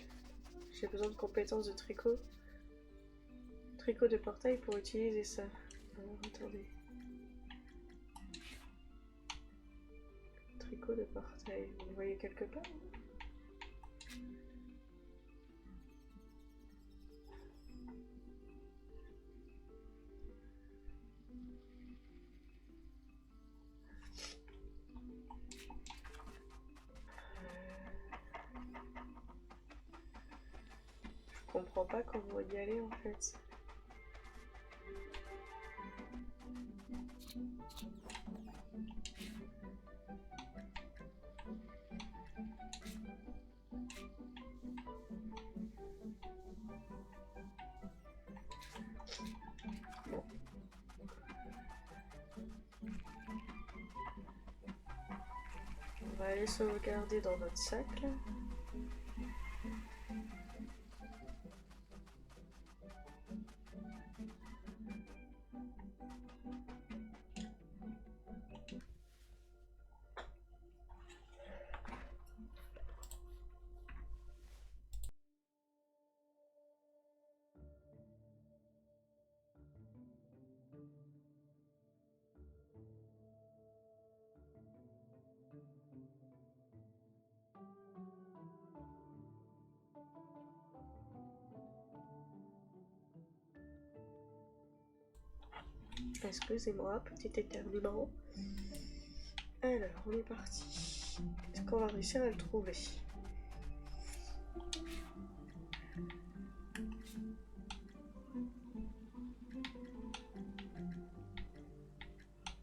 J'ai besoin de compétences de tricot. Tricot de portail pour utiliser ça. Alors, attendez. Tricot de portail. Vous le voyez quelque part? Je comprends pas comment y aller en fait. Bon. On va aller sauvegarder dans notre sac là. Excusez-moi, petit éternuement. Alors, on est parti. Est-ce qu'on va réussir à le trouver?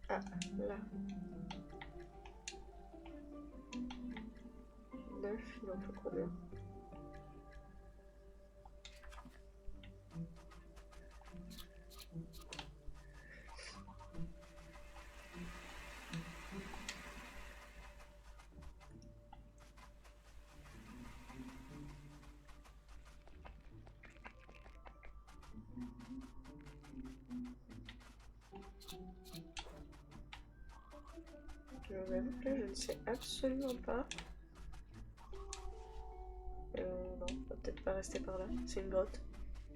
Ah, là. 9, il en faut combien? Je vous avoue que là, je ne sais absolument pas. Non, on va peut-être pas rester par là. C'est une grotte.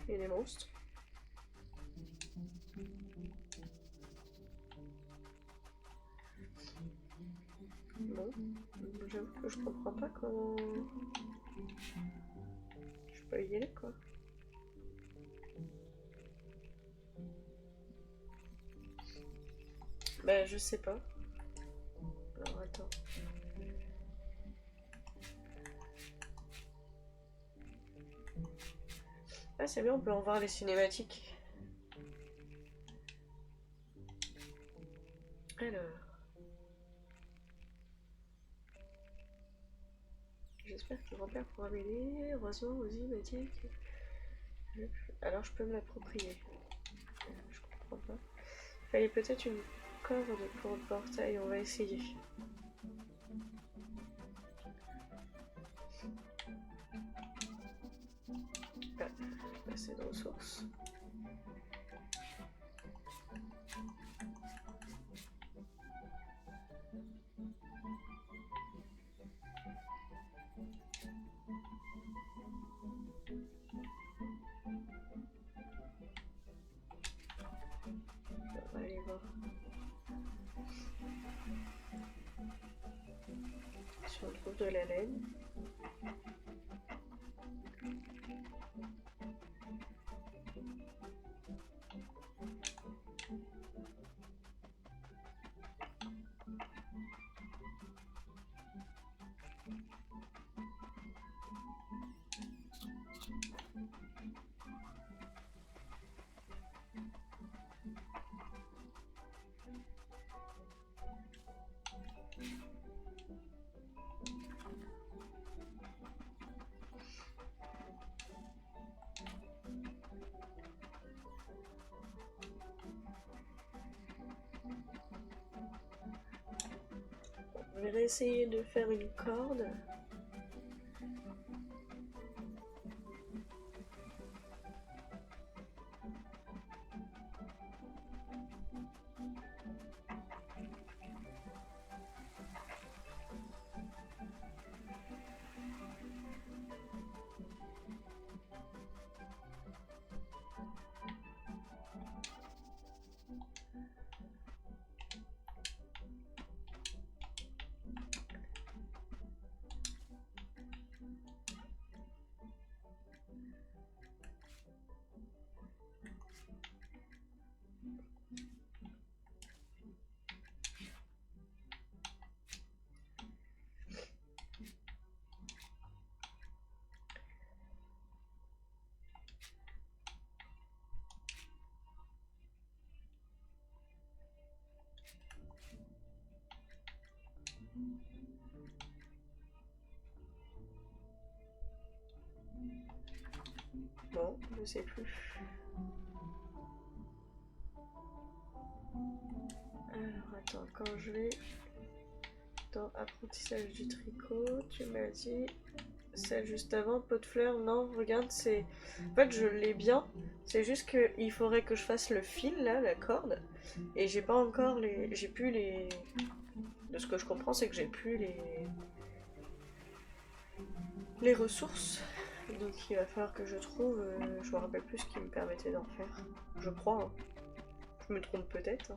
Il y a des monstres. Bon, j'avoue que je comprends pas comment je peux y aller quoi. Ben je sais pas. Alors attends. Ah c'est bien, on peut en voir les cinématiques. Alors. J'espère que grand-père pourra m'aider. Heureusement, Ozzy m'a dit que... Alors je peux me l'approprier. comprends pas. Il fallait peut-être une corde pour le portail, on va essayer. Ah, pas assez de ressources. On va aller voir. Si on trouve de la laine. On va essayer de faire une corde. Non, je sais plus. Alors attends, quand je vais dans apprentissage du tricot, tu m'as dit celle juste avant, pot de fleurs, non, regarde, c'est... En fait, je l'ai bien, c'est juste qu'il faudrait que je fasse le fil, là, la corde, et j'ai pas encore les... J'ai plus les... De ce que je comprends, c'est que j'ai plus les ressources. Donc il va falloir que je trouve... je me rappelle plus ce qui me permettait d'en faire. Je crois, hein. Je me trompe peut-être.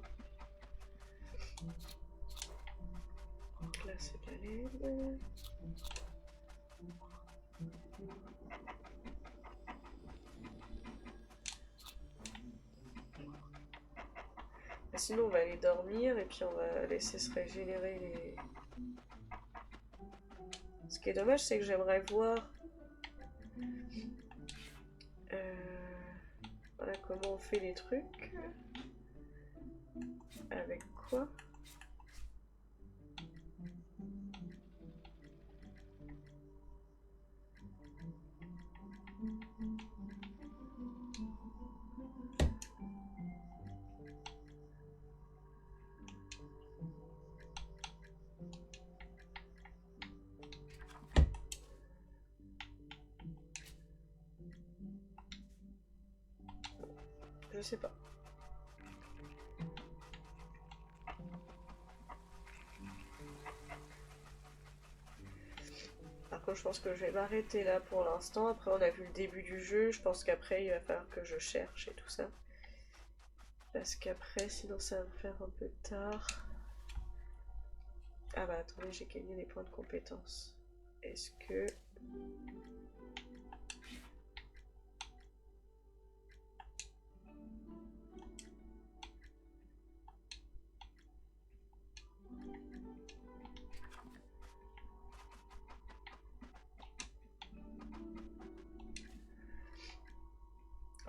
Donc là, c'est de la laine. Sinon, on va aller dormir et puis on va laisser se régénérer les... Ce qui est dommage, c'est que j'aimerais voir... Voilà comment on fait les trucs. Avec quoi? Je sais pas. Par contre, je pense que je vais m'arrêter là pour l'instant. Après, on a vu le début du jeu. Je pense qu'après, il va falloir que je cherche et tout ça. Parce qu'après, sinon, ça va me faire un peu tard. Ah bah attendez, j'ai gagné des points de compétence. Est-ce que...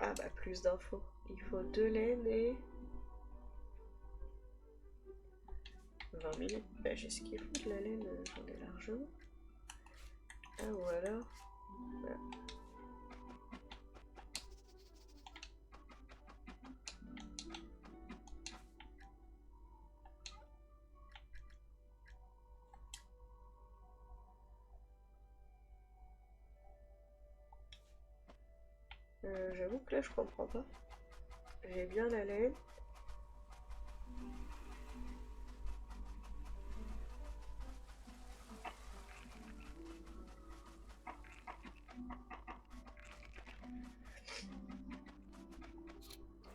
Ah bah plus d'infos. Il faut 2 laines et... 20 minutes. Bah j'ai ce qu'il faut de la laine, j'en ai largement. Ah ou alors... Voilà. J'avoue que là je comprends pas. J'ai bien la laine.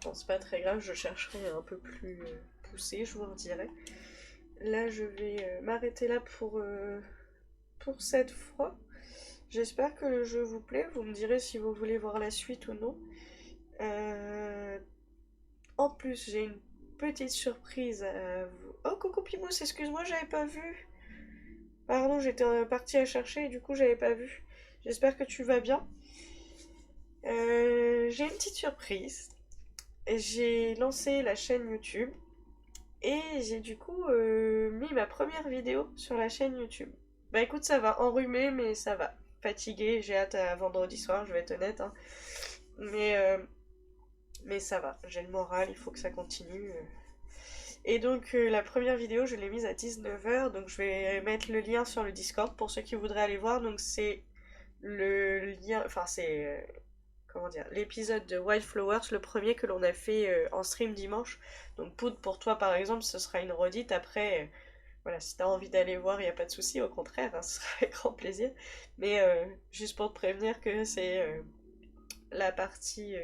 Bon, c'est pas très grave, je chercherai un peu plus poussé, je vous redirai. Là, je vais m'arrêter là pour cette fois. J'espère que le jeu vous plaît. Vous me direz si vous voulez voir la suite ou non. En plus, j'ai une petite surprise à vous. Oh, coucou Pimous, excuse-moi, j'avais pas vu. Pardon, j'étais partie à chercher et du coup, j'avais pas vu. J'espère que tu vas bien. J'ai une petite surprise. J'ai lancé la chaîne YouTube et j'ai du coup mis ma première vidéo sur la chaîne YouTube. Bah écoute, ça va, enrhumé, mais ça va. Fatiguée, j'ai hâte à vendredi soir, je vais être honnête. Hein. Mais ça va, j'ai le moral, il faut que ça continue. Et donc la première vidéo, je l'ai mise à 19h, donc je vais mettre le lien sur le Discord pour ceux qui voudraient aller voir. Donc c'est le lien, enfin c'est comment dire, l'épisode de Wildflowers, le premier que l'on a fait en stream dimanche. Donc Poudre, pour toi par exemple, ce sera une redite. Après, voilà, si t'as envie d'aller voir, il n'y a pas de souci, au contraire, hein, ce sera avec grand plaisir. Mais juste pour te prévenir que c'est la partie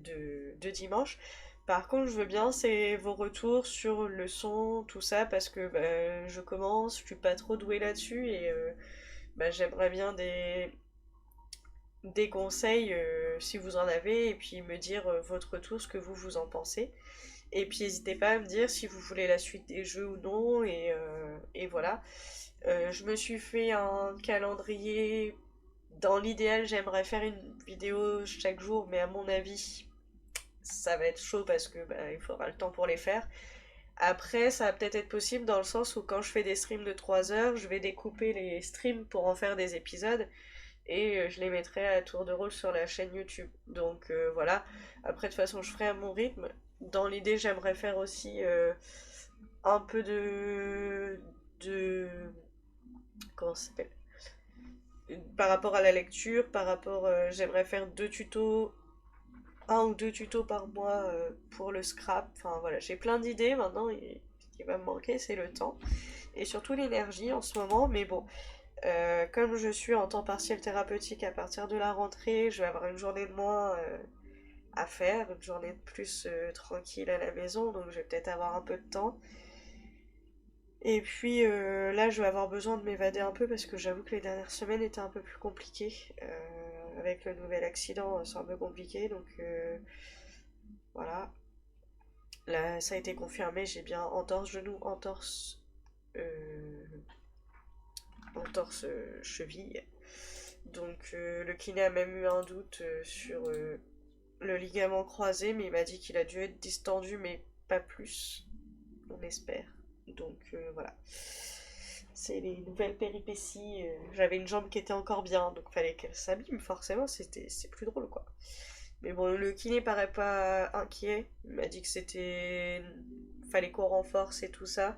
de dimanche. Par contre, je veux bien c'est vos retours sur le son, tout ça, parce que bah, je commence, je suis pas trop douée là-dessus et bah, j'aimerais bien des conseils si vous en avez et puis me dire votre retour, ce que vous en pensez. Et puis n'hésitez pas à me dire si vous voulez la suite des jeux ou non et voilà. Je me suis fait un calendrier. Dans l'idéal, j'aimerais faire une vidéo chaque jour, mais à mon avis, ça va être chaud parce que bah, il faudra le temps pour les faire. Après, ça va peut-être être possible dans le sens où quand je fais des streams de 3 heures, je vais découper les streams pour en faire des épisodes et je les mettrai à tour de rôle sur la chaîne YouTube. Donc voilà. Après, de toute façon, je ferai à mon rythme. Dans l'idée, j'aimerais faire aussi un peu de comment ça s'appelle, par rapport à la lecture, par rapport, j'aimerais faire un ou deux tutos par mois pour le scrap. Enfin voilà, j'ai plein d'idées maintenant et ce qui va me manquer c'est le temps et surtout l'énergie en ce moment. Mais bon, comme je suis en temps partiel thérapeutique à partir de la rentrée, je vais avoir une journée de moins à faire, une journée de plus tranquille à la maison, donc je vais peut-être avoir un peu de temps. Et puis là, je vais avoir besoin de m'évader un peu parce que j'avoue que les dernières semaines étaient un peu plus compliquées. Avec le nouvel accident, c'est un peu compliqué. Donc voilà. Là, ça a été confirmé. J'ai bien entorse genou, euh, entorse cheville. Donc le kiné a même eu un doute sur le ligament croisé, mais il m'a dit qu'il a dû être distendu, mais pas plus. On espère. Donc voilà. C'est les nouvelles péripéties. J'avais une jambe qui était encore bien, donc fallait qu'elle s'abîme, forcément, c'est plus drôle quoi. Mais bon, le kiné paraît pas inquiet. Il m'a dit que c'était. Fallait qu'on renforce et tout ça.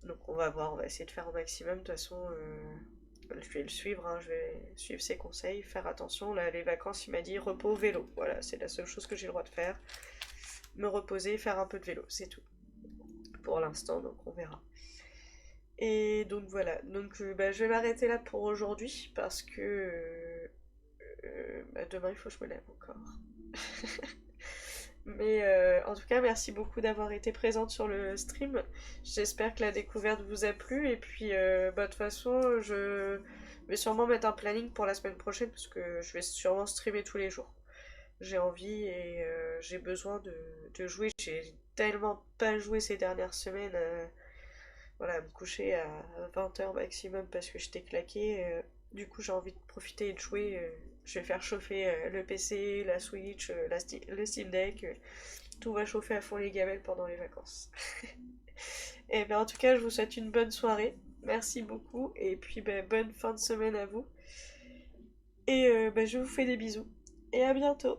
Donc on va voir, on va essayer de faire au maximum. De toute façon, je vais le suivre, hein, je vais suivre ses conseils, faire attention. Là, les vacances, il m'a dit repos, vélo. Voilà, c'est la seule chose que j'ai le droit de faire. Me reposer, faire un peu de vélo, c'est tout. Pour l'instant, donc on verra. Et donc voilà, donc bah, je vais m'arrêter là pour aujourd'hui parce que bah, demain il faut que je me lève encore. Mais en tout cas, merci beaucoup d'avoir été présente sur le stream. J'espère que la découverte vous a plu. Et puis, bah, de toute façon, je vais sûrement mettre un planning pour la semaine prochaine parce que je vais sûrement streamer tous les jours. J'ai envie et j'ai besoin de jouer. J'ai tellement pas joué ces dernières semaines. Voilà, me coucher à 20h maximum parce que j'étais claquée. Du coup, j'ai envie de profiter et de jouer. Je vais faire chauffer le PC, la Switch, le Steam Deck. Tout va chauffer à fond les gamelles pendant les vacances. Et ben, en tout cas, je vous souhaite une bonne soirée. Merci beaucoup. Et puis, ben, bonne fin de semaine à vous. Et ben, je vous fais des bisous. Et à bientôt.